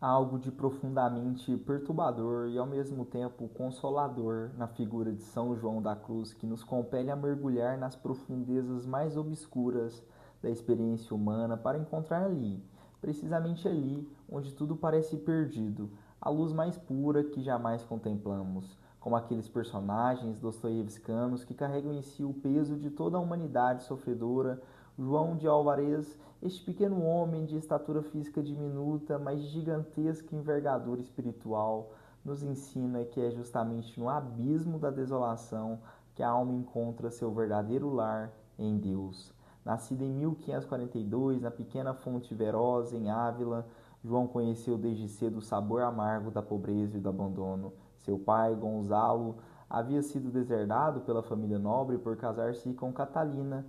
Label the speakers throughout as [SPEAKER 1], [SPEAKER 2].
[SPEAKER 1] Há algo de profundamente perturbador e ao mesmo tempo consolador na figura de São João da Cruz, que nos compele a mergulhar nas profundezas mais obscuras da experiência humana para encontrar ali, precisamente ali, onde tudo parece perdido, a luz mais pura que jamais contemplamos, como aqueles personagens dostoievskianos que carregam em si o peso de toda a humanidade sofredora. João de Alvarez, este pequeno homem de estatura física diminuta, mas de gigantesca envergadura espiritual, nos ensina que é justamente no abismo da desolação que a alma encontra seu verdadeiro lar em Deus. Nascido em 1542, na pequena Fonte Verosa, em Ávila, João conheceu desde cedo o sabor amargo da pobreza e do abandono. Seu pai, Gonzalo, havia sido deserdado pela família nobre por casar-se com Catalina,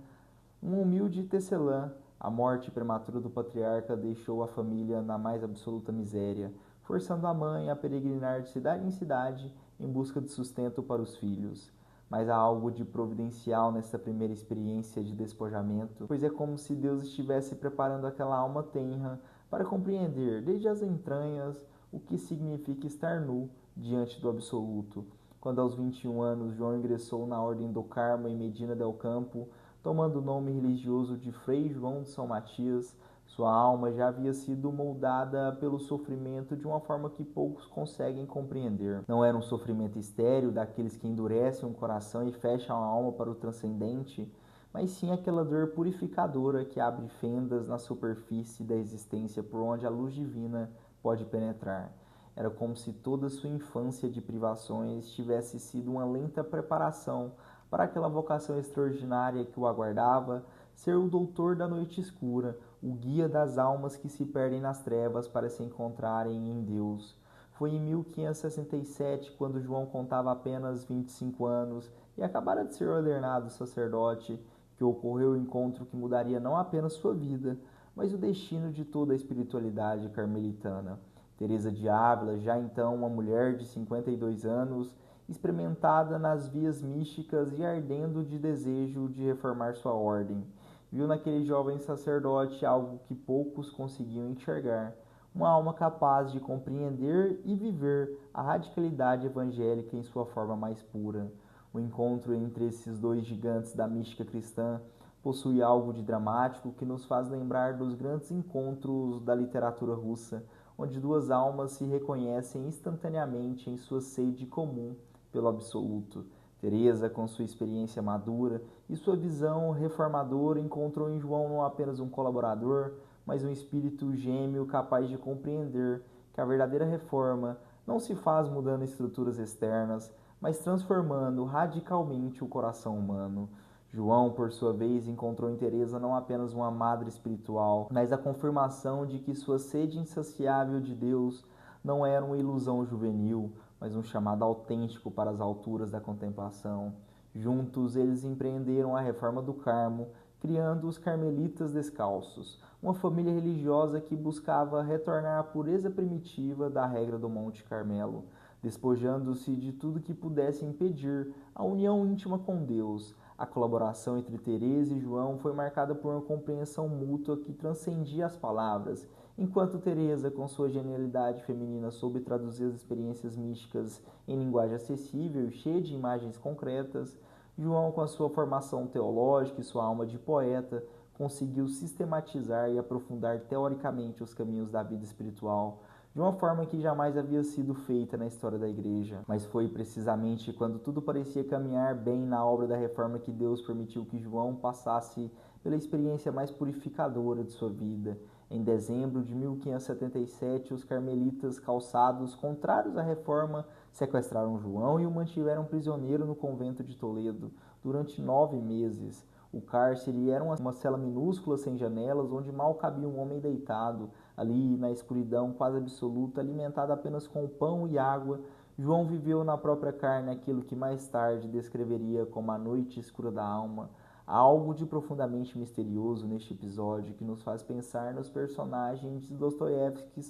[SPEAKER 1] um humilde tecelã. A morte prematura do patriarca deixou a família na mais absoluta miséria, forçando a mãe a peregrinar de cidade em cidade em busca de sustento para os filhos. Mas há algo de providencial nessa primeira experiência de despojamento, pois é como se Deus estivesse preparando aquela alma tenra para compreender, desde as entranhas, o que significa estar nu diante do absoluto. Quando aos 21 anos João ingressou na Ordem do Carmo em Medina del Campo, tomando o nome religioso de Frei João de São Matias, sua alma já havia sido moldada pelo sofrimento de uma forma que poucos conseguem compreender. Não era um sofrimento estéril daqueles que endurecem o coração e fecham a alma para o transcendente, mas sim aquela dor purificadora que abre fendas na superfície da existência por onde a luz divina pode penetrar. Era como se toda sua infância de privações tivesse sido uma lenta preparação para aquela vocação extraordinária que o aguardava, ser o doutor da noite escura, o guia das almas que se perdem nas trevas para se encontrarem em Deus. Foi em 1567, quando João contava apenas 25 anos e acabara de ser ordenado sacerdote, que ocorreu o encontro que mudaria não apenas sua vida, mas o destino de toda a espiritualidade carmelitana. Teresa de Ávila, já então uma mulher de 52 anos, experimentada nas vias místicas e ardendo de desejo de reformar sua ordem, viu naquele jovem sacerdote algo que poucos conseguiam enxergar, uma alma capaz de compreender e viver a radicalidade evangélica em sua forma mais pura. O encontro entre esses dois gigantes da mística cristã possui algo de dramático que nos faz lembrar dos grandes encontros da literatura russa, onde duas almas se reconhecem instantaneamente em sua sede comum pelo absoluto. Teresa, com sua experiência madura e sua visão reformadora, encontrou em João não apenas um colaborador, mas um espírito gêmeo capaz de compreender que a verdadeira reforma não se faz mudando estruturas externas, mas transformando radicalmente o coração humano. João, por sua vez, encontrou em Teresa não apenas uma madre espiritual, mas a confirmação de que sua sede insaciável de Deus não era uma ilusão juvenil, mas um chamado autêntico para as alturas da contemplação. Juntos, eles empreenderam a reforma do Carmo, criando os Carmelitas Descalços, uma família religiosa que buscava retornar à pureza primitiva da regra do Monte Carmelo, despojando-se de tudo que pudesse impedir a união íntima com Deus. A colaboração entre Teresa e João foi marcada por uma compreensão mútua que transcendia as palavras. Enquanto Teresa, com sua genialidade feminina, soube traduzir as experiências místicas em linguagem acessível e cheia de imagens concretas, João, com a sua formação teológica e sua alma de poeta, conseguiu sistematizar e aprofundar teoricamente os caminhos da vida espiritual, de uma forma que jamais havia sido feita na história da Igreja. Mas foi precisamente quando tudo parecia caminhar bem na obra da reforma que Deus permitiu que João passasse pela experiência mais purificadora de sua vida. Em dezembro de 1577, os carmelitas calçados, contrários à reforma, sequestraram João e o mantiveram prisioneiro no convento de Toledo durante 9 meses. O cárcere era uma cela minúscula sem janelas, onde mal cabia um homem deitado. Ali, na escuridão quase absoluta, alimentado apenas com pão e água, João viveu na própria carne aquilo que mais tarde descreveria como a noite escura da alma. Há algo de profundamente misterioso neste episódio que nos faz pensar nos personagens de Dostoiévski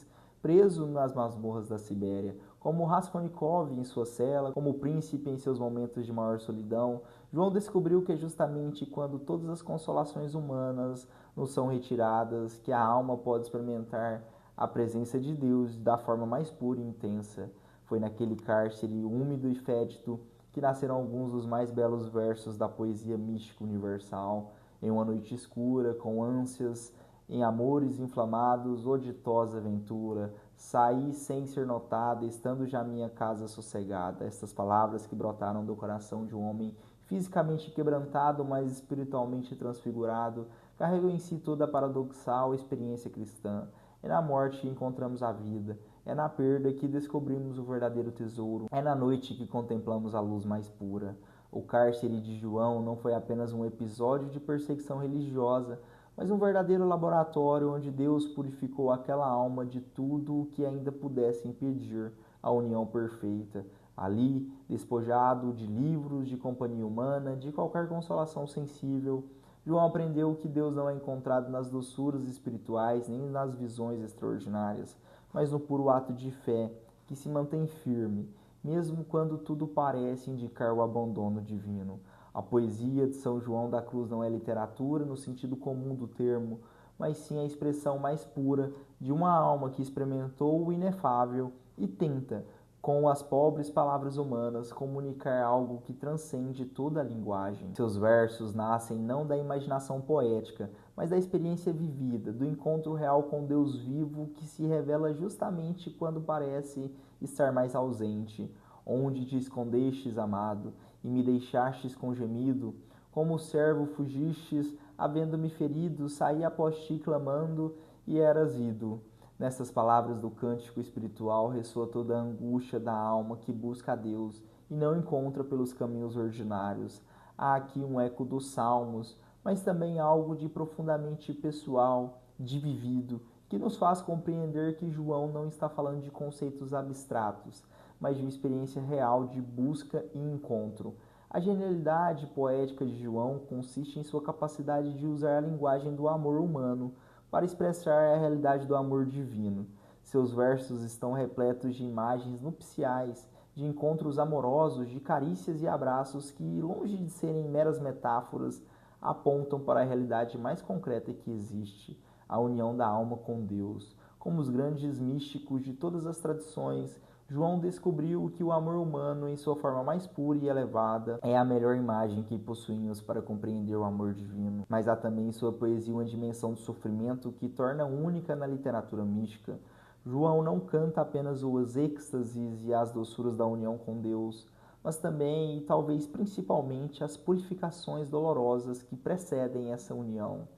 [SPEAKER 1] preso nas masmorras da Sibéria, como Raskolnikov em sua cela, como o príncipe em seus momentos de maior solidão. João descobriu que é justamente quando todas as consolações humanas nos são retiradas que a alma pode experimentar a presença de Deus da forma mais pura e intensa. Foi naquele cárcere úmido e fétido que nasceram alguns dos mais belos versos da poesia mística universal. Em uma noite escura, com ânsias, em amores inflamados, ô ditosa aventura, saí sem ser notada, estando já minha casa sossegada. Estas palavras que brotaram do coração de um homem fisicamente quebrantado, mas espiritualmente transfigurado, carregam em si toda a paradoxal experiência cristã. É na morte que encontramos a vida, é na perda que descobrimos o verdadeiro tesouro, é na noite que contemplamos a luz mais pura. O cárcere de João não foi apenas um episódio de perseguição religiosa, mas um verdadeiro laboratório onde Deus purificou aquela alma de tudo o que ainda pudesse impedir a união perfeita. Ali, despojado de livros, de companhia humana, de qualquer consolação sensível, João aprendeu que Deus não é encontrado nas doçuras espirituais nem nas visões extraordinárias, mas no puro ato de fé que se mantém firme, mesmo quando tudo parece indicar o abandono divino. A poesia de São João da Cruz não é literatura no sentido comum do termo, mas sim a expressão mais pura de uma alma que experimentou o inefável e tenta, com as pobres palavras humanas, comunicar algo que transcende toda a linguagem. Seus versos nascem não da imaginação poética, mas da experiência vivida, do encontro real com Deus vivo que se revela justamente quando parece estar mais ausente. Onde te escondestes, amado, e me deixastes com gemido? Como servo fugistes, havendo-me ferido, saí após ti clamando, e eras ido. Nessas palavras do cântico espiritual ressoa toda a angústia da alma que busca a Deus e não encontra pelos caminhos ordinários. Há aqui um eco dos salmos, mas também algo de profundamente pessoal, de vivido, que nos faz compreender que João não está falando de conceitos abstratos, mas de uma experiência real de busca e encontro. A genialidade poética de João consiste em sua capacidade de usar a linguagem do amor humano para expressar a realidade do amor divino. Seus versos estão repletos de imagens nupciais, de encontros amorosos, de carícias e abraços que, longe de serem meras metáforas, apontam para a realidade mais concreta que existe, a união da alma com Deus. Como os grandes místicos de todas as tradições, João descobriu que o amor humano, em sua forma mais pura e elevada, é a melhor imagem que possuímos para compreender o amor divino. Mas há também em sua poesia uma dimensão de sofrimento que torna única na literatura mística. João não canta apenas os êxtases e as doçuras da união com Deus, mas também, e talvez principalmente, as purificações dolorosas que precedem essa união.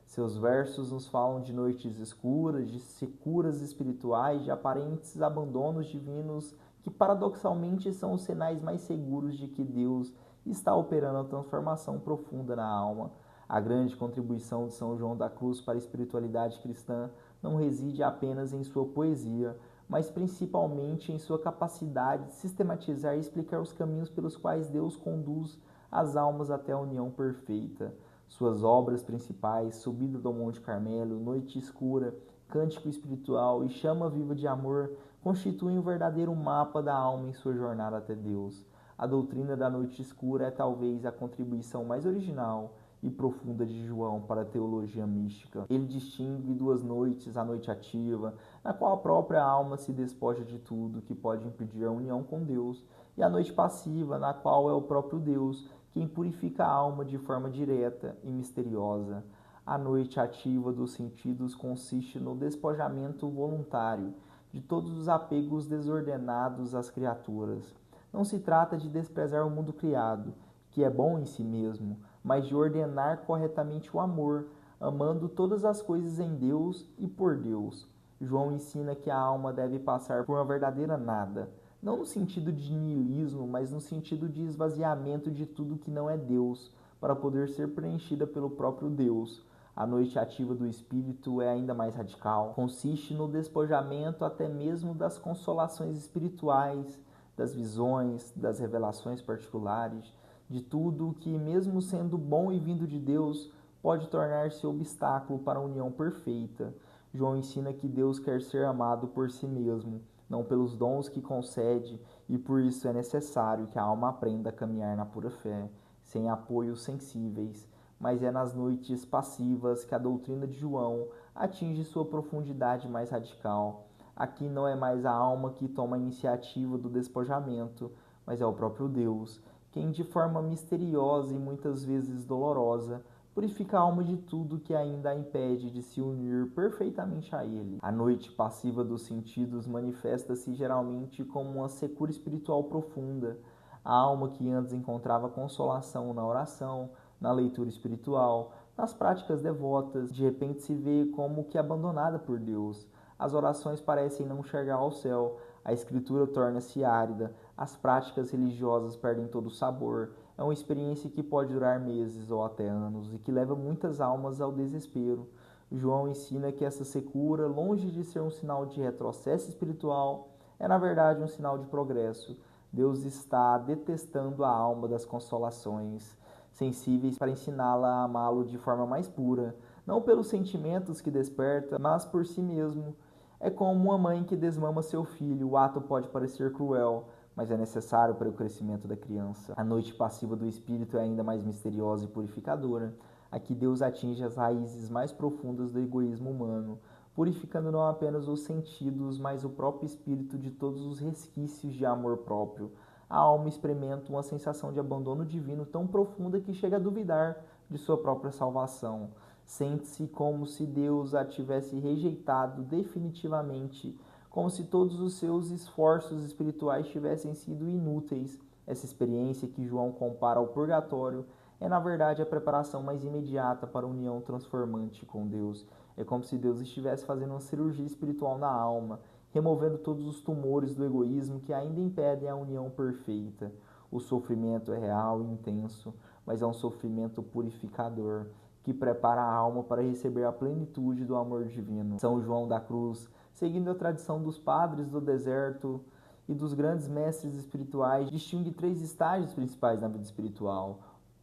[SPEAKER 1] Seus versos nos falam de noites escuras, de securas espirituais, de aparentes abandonos divinos que paradoxalmente são os sinais mais seguros de que Deus está operando a transformação profunda na alma. A grande contribuição de São João da Cruz para a espiritualidade cristã não reside apenas em sua poesia, mas principalmente em sua capacidade de sistematizar e explicar os caminhos pelos quais Deus conduz as almas até a união perfeita. Suas obras principais, Subida do Monte Carmelo, Noite Escura, Cântico Espiritual e Chama Viva de Amor, constituem um verdadeiro mapa da alma em sua jornada até Deus. A doutrina da Noite Escura é talvez a contribuição mais original e profunda de João para a teologia mística. Ele distingue duas noites, a noite ativa, na qual a própria alma se despoja de tudo que pode impedir a união com Deus, e a noite passiva, na qual é o próprio Deus quem purifica a alma de forma direta e misteriosa. A noite ativa dos sentidos consiste no despojamento voluntário de todos os apegos desordenados às criaturas. Não se trata de desprezar o mundo criado, que é bom em si mesmo, mas de ordenar corretamente o amor, amando todas as coisas em Deus e por Deus. João ensina que a alma deve passar por uma verdadeira nada, não no sentido de niilismo, mas no sentido de esvaziamento de tudo que não é Deus, para poder ser preenchida pelo próprio Deus. A noite ativa do espírito é ainda mais radical. Consiste no despojamento até mesmo das consolações espirituais, das visões, das revelações particulares, de tudo que, mesmo sendo bom e vindo de Deus, pode tornar-se obstáculo para a união perfeita. João ensina que Deus quer ser amado por si mesmo, não pelos dons que concede, e por isso é necessário que a alma aprenda a caminhar na pura fé, sem apoios sensíveis, mas é nas noites passivas que a doutrina de João atinge sua profundidade mais radical. Aqui não é mais a alma que toma a iniciativa do despojamento, mas é o próprio Deus, quem de forma misteriosa e muitas vezes dolorosa purifica a alma de tudo que ainda a impede de se unir perfeitamente a Ele. A noite passiva dos sentidos manifesta-se geralmente como uma secura espiritual profunda. A alma que antes encontrava consolação na oração, na leitura espiritual, nas práticas devotas, de repente se vê como que abandonada por Deus. As orações parecem não chegar ao céu, a escritura torna-se árida, as práticas religiosas perdem todo o sabor. É uma experiência que pode durar meses ou até anos e que leva muitas almas ao desespero. João ensina que essa secura, longe de ser um sinal de retrocesso espiritual, é na verdade um sinal de progresso. Deus está detestando a alma das consolações, sensíveis para ensiná-la a amá-lo de forma mais pura, não pelos sentimentos que desperta, mas por si mesmo. É como uma mãe que desmama seu filho. O ato pode parecer cruel, mas é necessário para o crescimento da criança. A noite passiva do espírito é ainda mais misteriosa e purificadora. Aqui Deus atinge as raízes mais profundas do egoísmo humano, purificando não apenas os sentidos, mas o próprio espírito de todos os resquícios de amor próprio. A alma experimenta uma sensação de abandono divino tão profunda que chega a duvidar de sua própria salvação. Sente-se como se Deus a tivesse rejeitado definitivamente, como se todos os seus esforços espirituais tivessem sido inúteis. Essa experiência que João compara ao purgatório é, na verdade, a preparação mais imediata para a união transformante com Deus. É como se Deus estivesse fazendo uma cirurgia espiritual na alma, removendo todos os tumores do egoísmo que ainda impedem a união perfeita. O sofrimento é real e intenso, mas é um sofrimento purificador, que prepara a alma para receber a plenitude do amor divino. São João da Cruz, seguindo a tradição dos padres do deserto e dos grandes mestres espirituais, distingue 3 estágios principais na vida espiritual: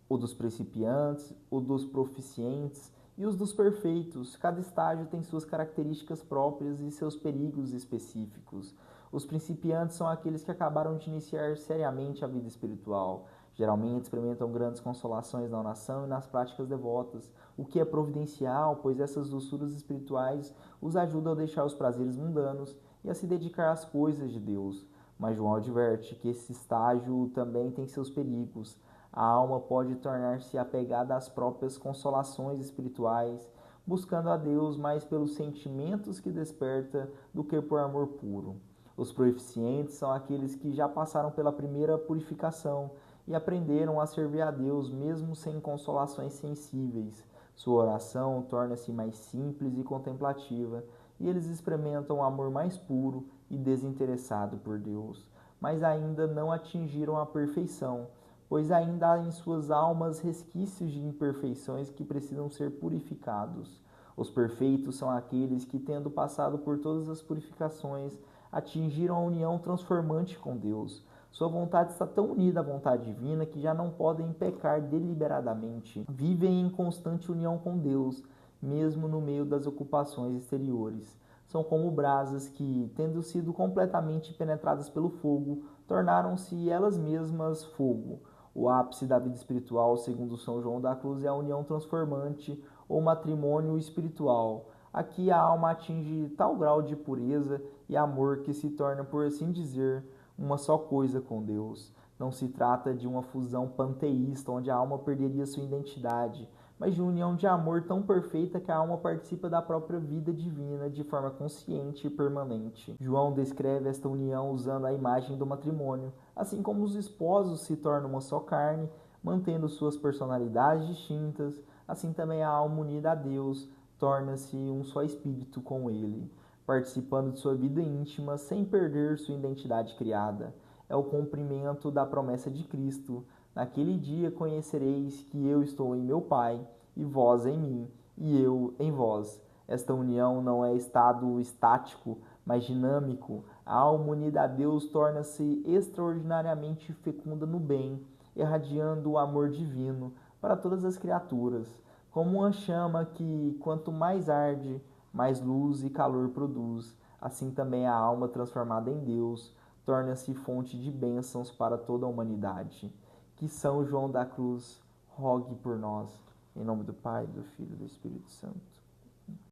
[SPEAKER 1] o dos principiantes, o dos proficientes e os dos perfeitos. Cada estágio tem suas características próprias e seus perigos específicos. Os principiantes são aqueles que acabaram de iniciar seriamente a vida espiritual. Geralmente experimentam grandes consolações na oração e nas práticas devotas, o que é providencial, pois essas doçuras espirituais os ajudam a deixar os prazeres mundanos e a se dedicar às coisas de Deus. Mas João adverte que esse estágio também tem seus perigos. A alma pode tornar-se apegada às próprias consolações espirituais, buscando a Deus mais pelos sentimentos que desperta do que por amor puro. Os proficientes são aqueles que já passaram pela primeira purificação e aprenderam a servir a Deus mesmo sem consolações sensíveis. Sua oração torna-se mais simples e contemplativa, e eles experimentam um amor mais puro e desinteressado por Deus, mas ainda não atingiram a perfeição, pois ainda há em suas almas resquícios de imperfeições que precisam ser purificados. Os perfeitos são aqueles que, tendo passado por todas as purificações, atingiram a união transformante com Deus. Sua vontade está tão unida à vontade divina que já não podem pecar deliberadamente. Vivem em constante união com Deus, mesmo no meio das ocupações exteriores. São como brasas que, tendo sido completamente penetradas pelo fogo, tornaram-se elas mesmas fogo. O ápice da vida espiritual, segundo São João da Cruz, é a união transformante ou matrimônio espiritual. Aqui a alma atinge tal grau de pureza e amor que se torna, por assim dizer, uma só coisa com Deus. Não se trata de uma fusão panteísta, onde a alma perderia sua identidade, mas de uma união de amor tão perfeita que a alma participa da própria vida divina de forma consciente e permanente. João descreve esta união usando a imagem do matrimônio, assim como os esposos se tornam uma só carne, mantendo suas personalidades distintas, assim também a alma unida a Deus torna-se um só espírito com Ele, participando de sua vida íntima sem perder sua identidade criada. É o cumprimento da promessa de Cristo. Naquele dia conhecereis que eu estou em meu Pai, e vós em mim, e eu em vós. Esta união não é estado estático, mas dinâmico. A alma unida a Deus torna-se extraordinariamente fecunda no bem, irradiando o amor divino para todas as criaturas, como uma chama que, quanto mais arde, mais luz e calor produz. Assim também a alma transformada em Deus torna-se fonte de bênçãos para toda a humanidade. Que São João da Cruz rogue por nós. Em nome do Pai, do Filho e do Espírito Santo.